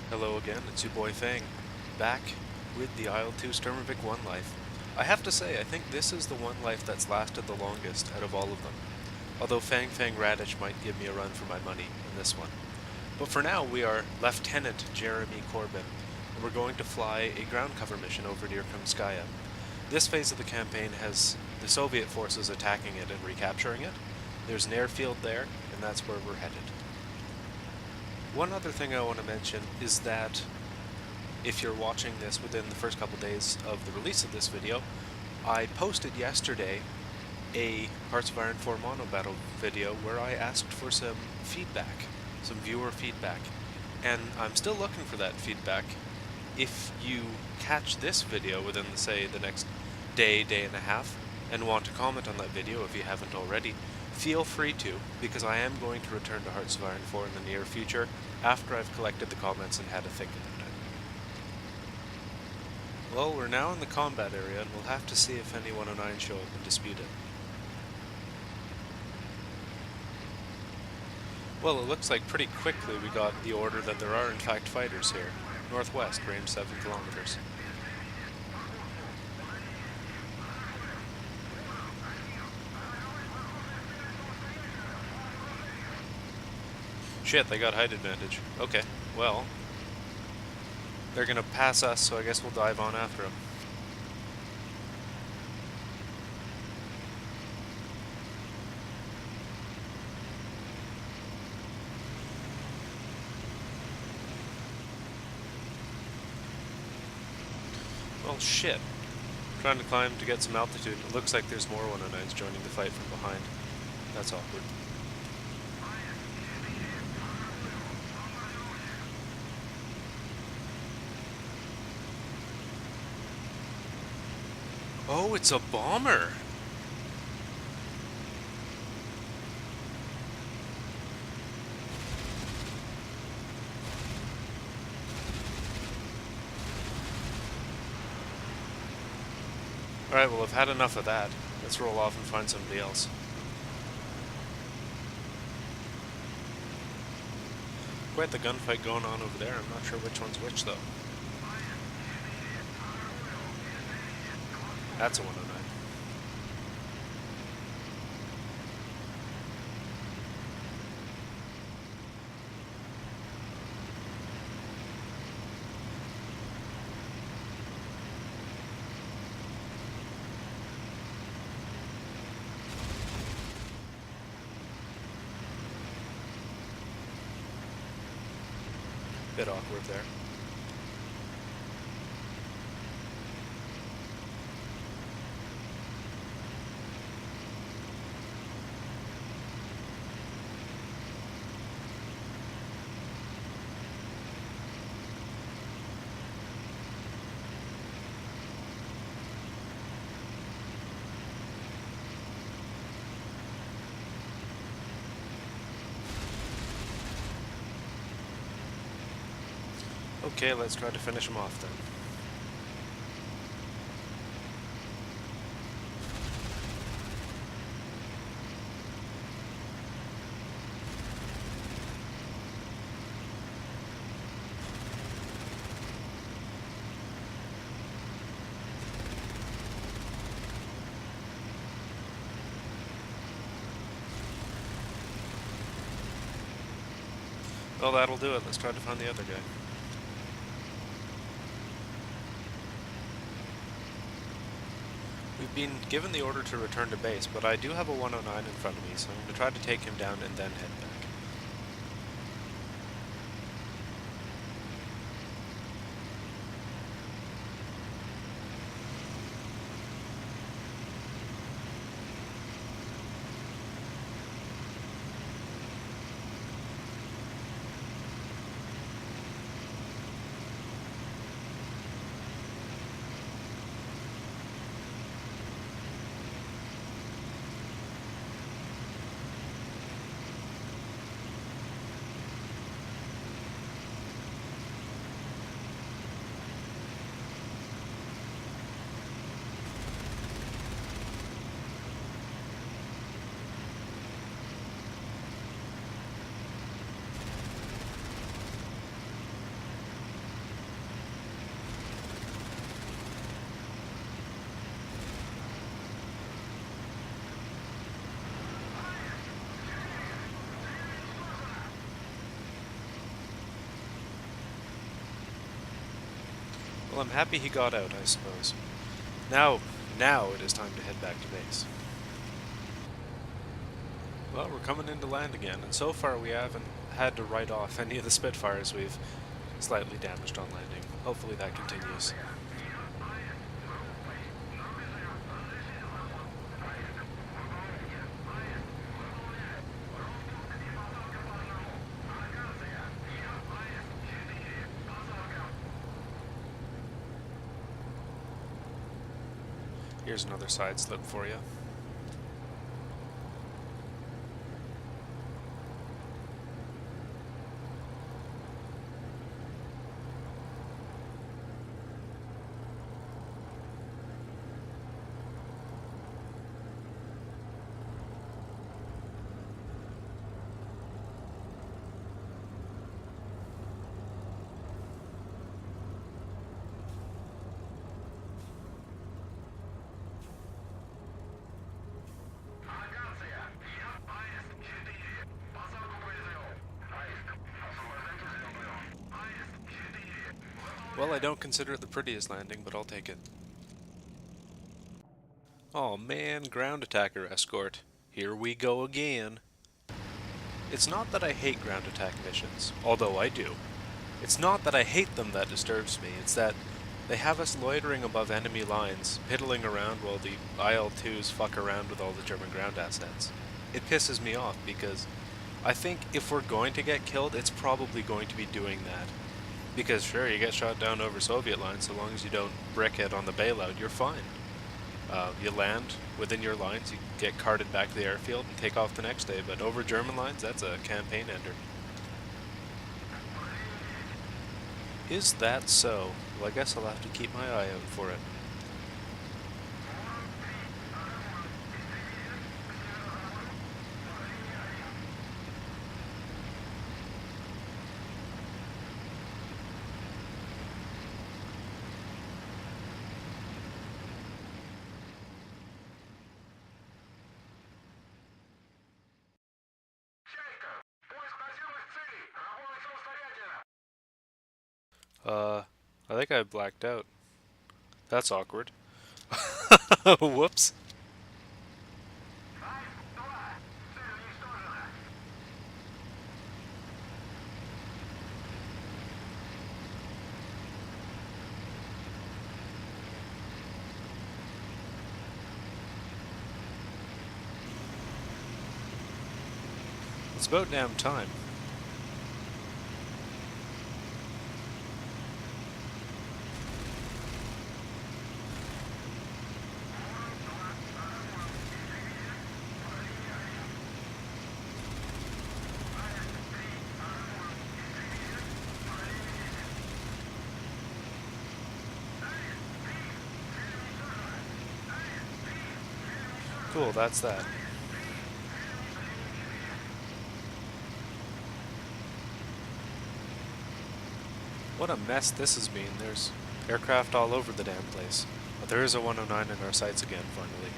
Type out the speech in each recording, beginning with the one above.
Hello again, it's your boy Fang, back with the IL2 Sturmovik One Life. I have to say, I think this is the one life that's lasted the longest out of all of them, although Fang Fang Radish might give me a run for my money in this one. But for now, we are Lieutenant Jeremy Corbin, and we're going to fly a ground cover mission over near Krymskaya. This phase of the campaign has the Soviet forces attacking it and recapturing it. There's an airfield there, and that's where we're headed. One other thing I want to mention is that if you're watching this within the first couple days of the release of this video, I posted yesterday a Hearts of Iron 4 Mono Battle video where I asked for some feedback, some viewer feedback, and I'm still looking for that feedback. If you catch this video within, say, the next day and a half, and want to comment on that video if you haven't already, feel free to, because I am going to return to Hearts of Iron 4 in the near future, after I've collected the comments and had a think about it. Well, we're now in the combat area, and we'll have to see if any 109 show up and dispute it. Well, it looks like pretty quickly we got the order that there are in fact fighters here. Northwest, range 7 kilometers. Shit, they got height advantage. Okay, well, they're gonna pass us, so I guess we'll dive on after them. Well, shit. Trying to climb to get some altitude. It looks like there's more 109s joining the fight from behind. That's awkward. Oh, it's a bomber! Alright, well, I've had enough of that. Let's roll off and find somebody else. Quite the gunfight going on over there. I'm not sure which one's which, though. That's a 109. Bit awkward there. Okay, let's try to finish him off then. Well, that'll do it. Let's try to find the other guy. We've been given the order to return to base, but I do have a 109 in front of me, so I'm going to try to take him down and then head back. Well, I'm happy he got out, I suppose. Now it is time to head back to base. Well, we're coming into land again, and so far we haven't had to write off any of the Spitfires we've slightly damaged on landing. Hopefully that continues. Here's another side slip for you. Well, I don't consider it the prettiest landing, but I'll take it. Oh man, ground attacker escort. Here we go again. It's not that I hate ground attack missions, although I do. It's not that I hate them that disturbs me, it's that they have us loitering above enemy lines, piddling around while the IL2s fuck around with all the German ground assets. It pisses me off because I think if we're going to get killed, it's probably going to be doing that. Because sure, you get shot down over Soviet lines, so long as you don't brick it on the bailout, you're fine. You land within your lines, you get carted back to the airfield and take off the next day, but over German lines, that's a campaign ender. Is that so? Well, I guess I'll have to keep my eye out for it. I think I blacked out. That's awkward. Whoops. It's about damn time. Cool, that's that. What a mess this has been. There's aircraft all over the damn place. But there is a 109 in our sights again, finally.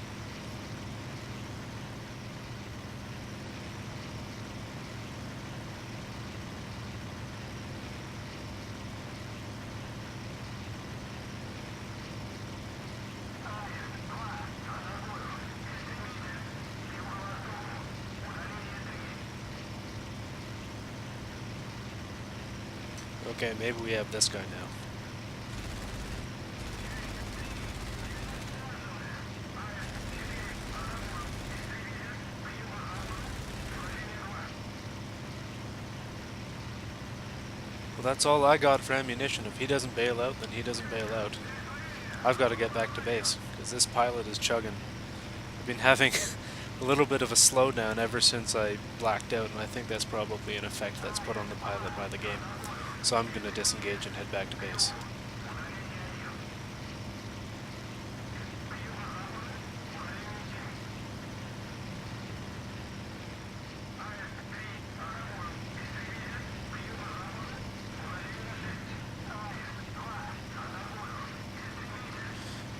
Okay, maybe we have this guy now. Well, that's all I got for ammunition. If he doesn't bail out, then he doesn't bail out. I've got to get back to base, because this pilot is chugging. I've been having a little bit of a slowdown ever since I blacked out, and I think that's probably an effect that's put on the pilot by the game. So I'm going to disengage and head back to base.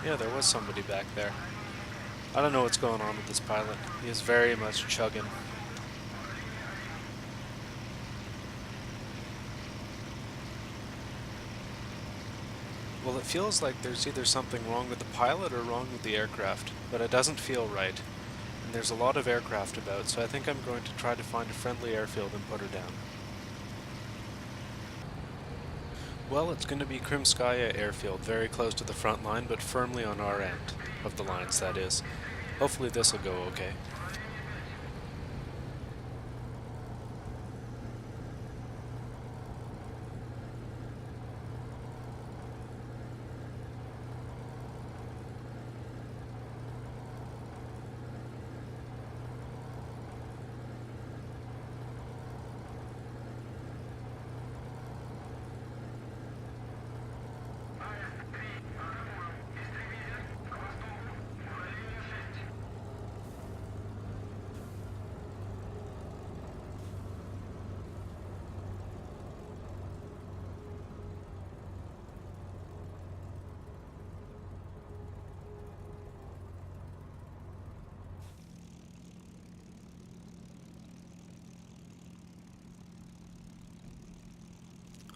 Yeah, there was somebody back there. I don't know what's going on with this pilot. He is very much chugging. Well, it feels like there's either something wrong with the pilot or wrong with the aircraft, but it doesn't feel right. And there's a lot of aircraft about, so I think I'm going to try to find a friendly airfield and put her down. Well, it's going to be Krimskaya Airfield, very close to the front line, but firmly on our end of the lines, that is. Hopefully this will go okay.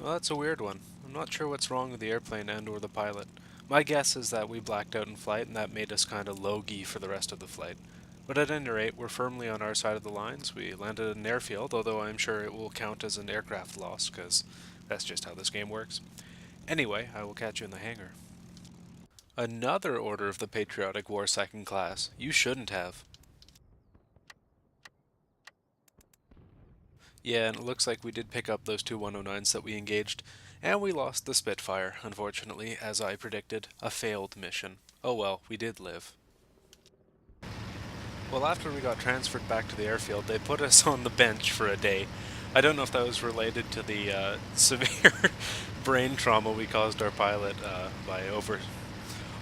Well, that's a weird one. I'm not sure what's wrong with the airplane and or the pilot. My guess is that we blacked out in flight and that made us kind of low-key for the rest of the flight. But at any rate, we're firmly on our side of the lines. We landed at an airfield, although I'm sure it will count as an aircraft loss, because that's just how this game works. Anyway, I will catch you in the hangar. Another Order of the Patriotic War second class. You shouldn't have. Yeah, and it looks like we did pick up those two 109s that we engaged, and we lost the Spitfire, unfortunately, as I predicted. A failed mission. Oh well, we did live. Well, after we got transferred back to the airfield, they put us on the bench for a day. I don't know if that was related to the severe brain trauma we caused our pilot by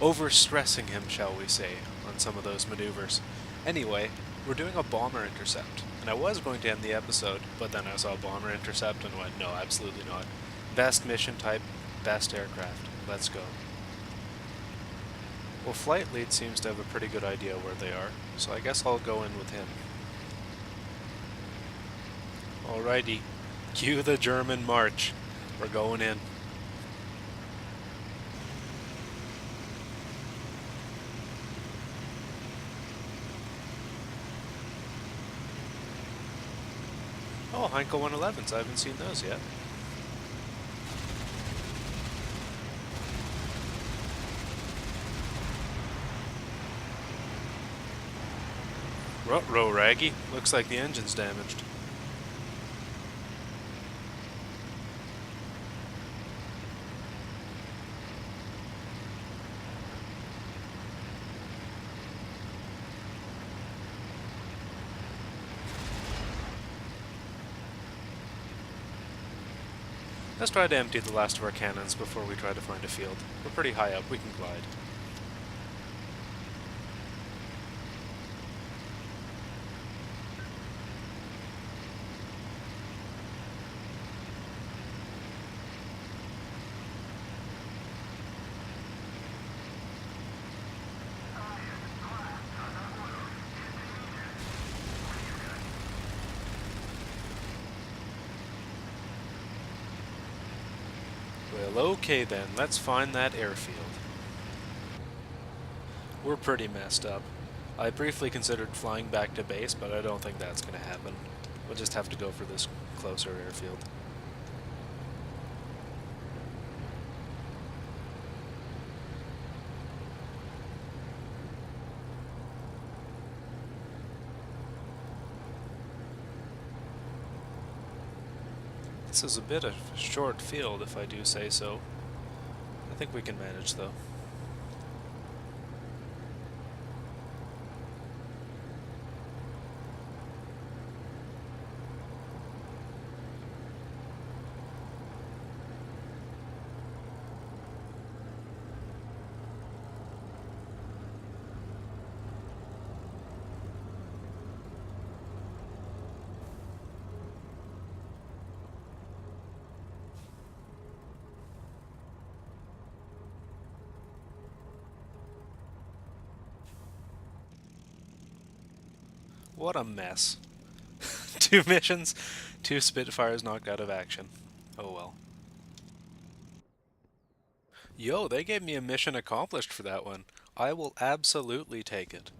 overstressing him, shall we say, on some of those maneuvers. Anyway, we're doing a bomber intercept, and I was going to end the episode, but then I saw bomber intercept and went, no, absolutely not. Best mission type, best aircraft. Let's go. Well, Flight Lead seems to have a pretty good idea where they are, so I guess I'll go in with him. Alrighty, cue the German march. We're going in. Oh, Heinkel 111s, I haven't seen those yet. Ruh-roh, Raggy. Looks like the engine's damaged. Let's try to empty the last of our cannons before we try to find a field. We're pretty high up, we can glide. Well, okay then, let's find that airfield. We're pretty messed up. I briefly considered flying back to base, but I don't think that's going to happen. We'll just have to go for this closer airfield. This is a bit of a short field, if I do say so. I think we can manage, though. What a mess. Two missions, two Spitfires knocked out of action. Oh well. Yo, they gave me a mission accomplished for that one. I will absolutely take it.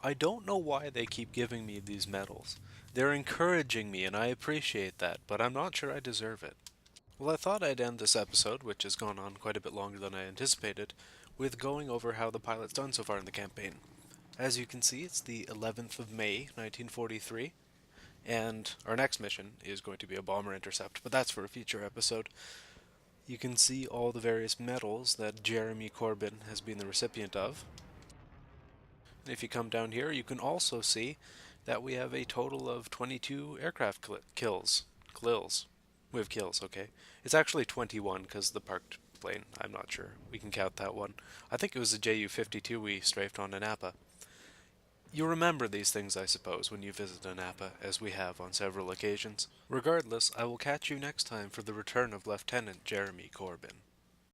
I don't know why they keep giving me these medals. They're encouraging me, and I appreciate that, but I'm not sure I deserve it. Well, I thought I'd end this episode, which has gone on quite a bit longer than I anticipated, with going over how the pilot's done so far in the campaign. As you can see, it's the 11th of May, 1943, and our next mission is going to be a bomber intercept, but that's for a future episode. You can see all the various medals that Jeremy Corbyn has been the recipient of. And if you come down here, you can also see that we have a total of 22 aircraft kills. Kills. We have kills, okay. It's actually 21 because the parked plane, I'm not sure. We can count that one. I think it was the Ju-52 we strafed on in Napa. You remember these things, I suppose, when you visit a Napa, as we have on several occasions. Regardless, I will catch you next time for the return of Lieutenant Jeremy Corbyn.